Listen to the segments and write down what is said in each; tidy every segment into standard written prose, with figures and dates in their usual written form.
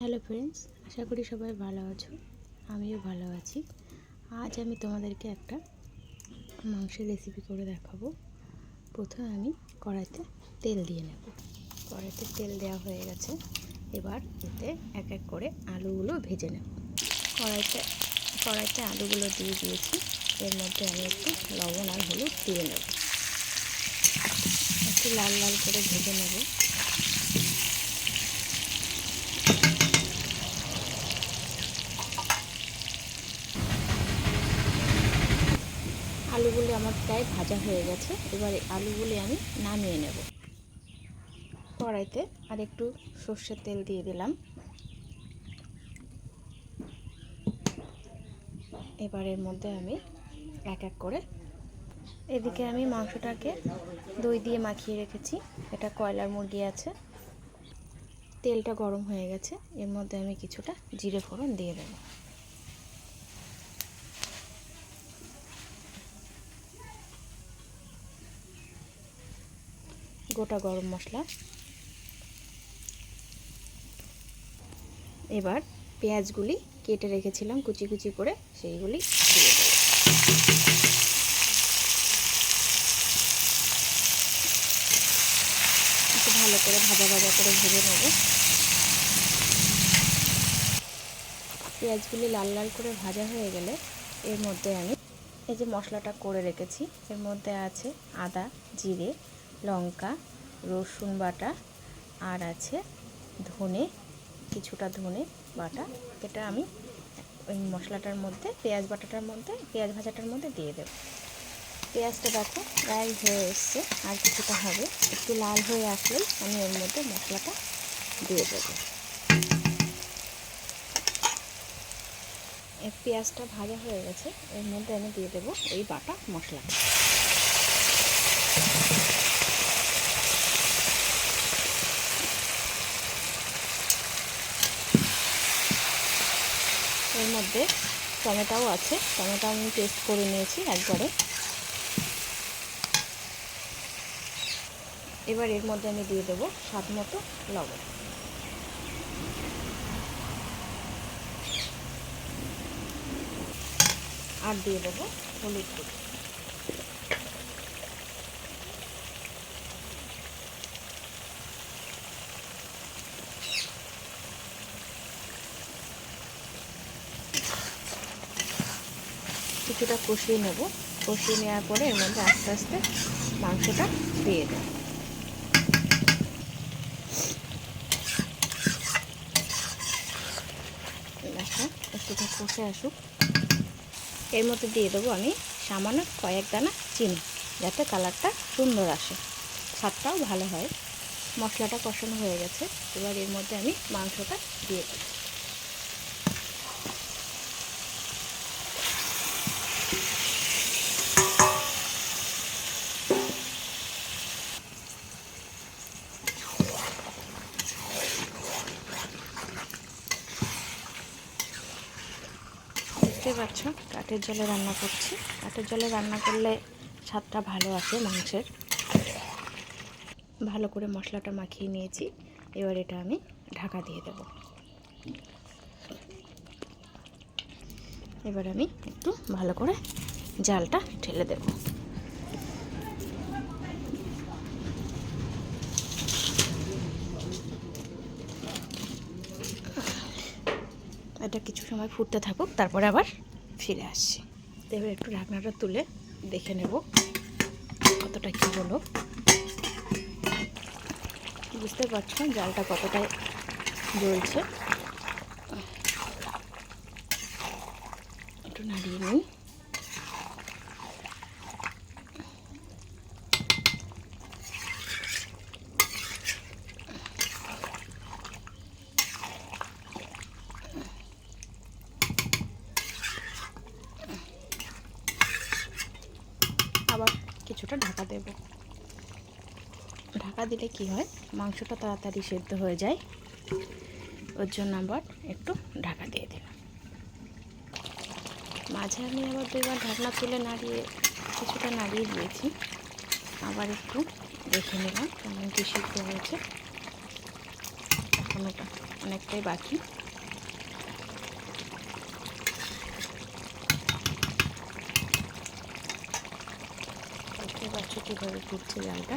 Hello friends, আশা করি সবাই ভালো আছো। আমিও ভালো আছি। আজ আমি তোমাদেরকে একটা মাংসের রেসিপি করে দেখাবো। প্রথমে আমি কড়াইতে তেল দিয়ে নেব। কড়াইতে তেল দেওয়া হয়ে গেছে। এবার এতে এক এক করে আলুগুলো ভেজে নেব। কড়াইতে আলুগুলো দিয়ে দিয়েছি। এর মধ্যে আমি একটু লবণ আর হলুদ দিয়ে নেব। একটু লাল লাল করে ভেজে নেব। আলুগুলি আমার প্রায় ভাজা হয়ে গেছে। এবারে আলুগুলি আমি নামিয়ে নেব। কড়াইতে আর একটু সর্ষের তেল দিয়ে দিলাম। এবার এর মধ্যে আমি এক এক করে এদিকে আমি মাংসটাকে দই দিয়ে মাখিয়ে রেখেছি। এটা কয়লার মুরগি আছে। তেলটা গরম হয়ে গেছে। এর মধ্যে আমি কিছুটা জিরে ফোড়ন দিয়ে দেব। গোটা গরম মশলা। এবার পেঁয়াজগুলি কেটে রেখেছিলাম কুচি কুচি করে, সেইগুলি দিয়ে দেব। একটু ভালো করে ভাজা ভাজা করে ভেজে নেব। পেঁয়াজগুলি লাল লাল করে ভাজা হয়ে গেলে এর মধ্যে আমি এই যে মশলাটা করে রেখেছি, এর মধ্যে আছে আদা, জিরে, লঙ্কা, রসুন বাটা, আর আছে ধনে, কিছুটা ধনে বাটা। এটা আমি ওই মশলাটার মধ্যে পেঁয়াজ ভাজাটার মধ্যে দিয়ে দেব। পেঁয়াজটা দেখো প্রায় হয়ে এসছে, আর কিছুটা হবে। একটু লাল হয়ে আসলেই আমি এর মধ্যে মশলাটা দিয়ে দেবো। পেঁয়াজটা ভাজা হয়ে গেছে। এর মধ্যে আমি দিয়ে দেবো এই বাটা মশলাটা। এর মধ্যে টমেটোও আছে। টমেটো আমি পেস্ট করে নিয়েছি একবারে। এবার এর মধ্যে আমি দিয়ে দেবো স্বাদ মতো লবণ। আর দিয়ে দেবো হলুদ গুঁড়ো। কিছুটা কষিয়ে নেব। কষিয়ে নেওয়ার পরে এর মধ্যে আস্তে আস্তে মাংসটা দিয়ে দেব। দেখো একটুটা কষে আসুক। এর মধ্যে দিয়ে দেবো আমি সামান্য কয়েক দানা চিনি, যাতে কালারটা সুন্দর আসে, স্বাদটাও ভালো হয়। মশলাটা কষানো হয়ে গেছে। এবার এর মধ্যে আমি মাংসটা দিয়ে দেবো। দেখতে পাচ্ছ কাঠের জলে রান্না করছি। কাঠের জলে রান্না করলে স্বাদটা ভালো আসে মাংসের। ভালো করে মশলাটা মাখিয়ে নিয়েছি। এবার এটা আমি ঢাকা দিয়ে দেব। এবার আমি একটু ভালো করে জালটা ঢেলে দেব। এটা কিছু সময় ফুটতে থাকুক, তারপরে আবার ফিরে আসছি। এবার একটু ঢাকনাটা তুলে দেখে নেব কতটা কী হলো। বুঝতে পারছো জালটা কতটা জ্বলছে। একটু নাড়িয়ে নিই। আবার কিছুটা ঢাকা দেব। ঢাকা দিলে কি হয়, মাংসটা তাড়াতাড়ি সেদ্ধ হয়ে যায়। ওর জন্য আবার একটু ঢাকা দিয়ে দিলাম। মাঝে আমি আবার দুইবার ঢাকনা তুলে কিছুটা নাড়িয়ে দিয়েছি। আবার একটু দেখে নিলাম কেমন কি সিদ্ধ হয়েছে। এখন ওটা অনেকটাই বাকি। দেখতে পাচ্ছ কীভাবে ফুটছে জালটা,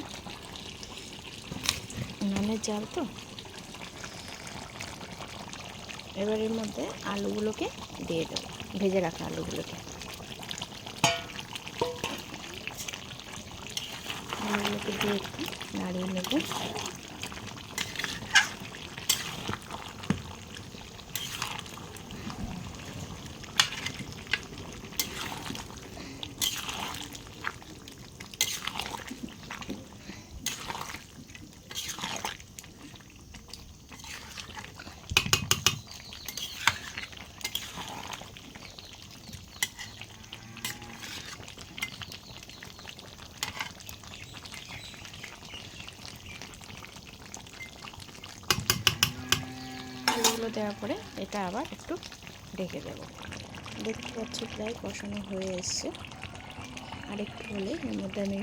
উনানের জাল তো। এবার এর মধ্যে আলুগুলোকে দিয়ে দেবো, ভেজে রাখা আলুগুলোকে। আলুগুলোকে দিয়ে একটু নাড়িয়ে নেব। আলুগুলো দেওয়ার পরে এটা আবার একটু ঢেকে দেব। দেখতে পাচ্ছি প্রায় কষানো হয়ে এসছে। আর একটু হলে এর মধ্যে আমি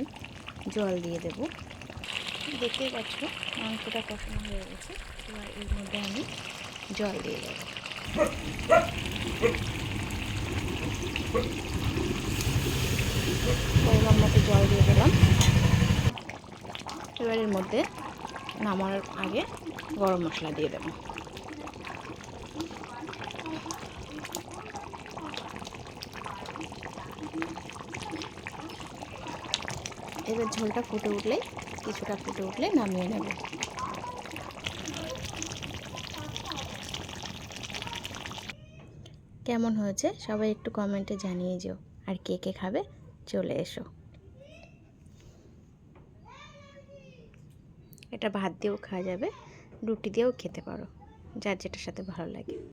জল দিয়ে দেব। দেখতেই পাচ্ছ মাংসটা কষানো হয়ে গেছে। এবার এর মধ্যে আমি জল দিয়ে দেব। পরিমাণ মতো জল দিয়ে দিলাম। এবার এর মধ্যে নামানোর আগে গরম মশলা দিয়ে দেব। এবার ঝোলটা ফুটে উঠলেই, কিছুটা ফুটে উঠলে নামিয়ে নেব। কেমন হয়েছে সবাই একটু কমেন্টে জানিয়ে যেও। আর কে কে খাবে চলে এসো। এটা ভাত দিয়েও খাওয়া যাবে, রুটি দিয়েও খেতে পারো, যার যেটার সাথে ভালো লাগে।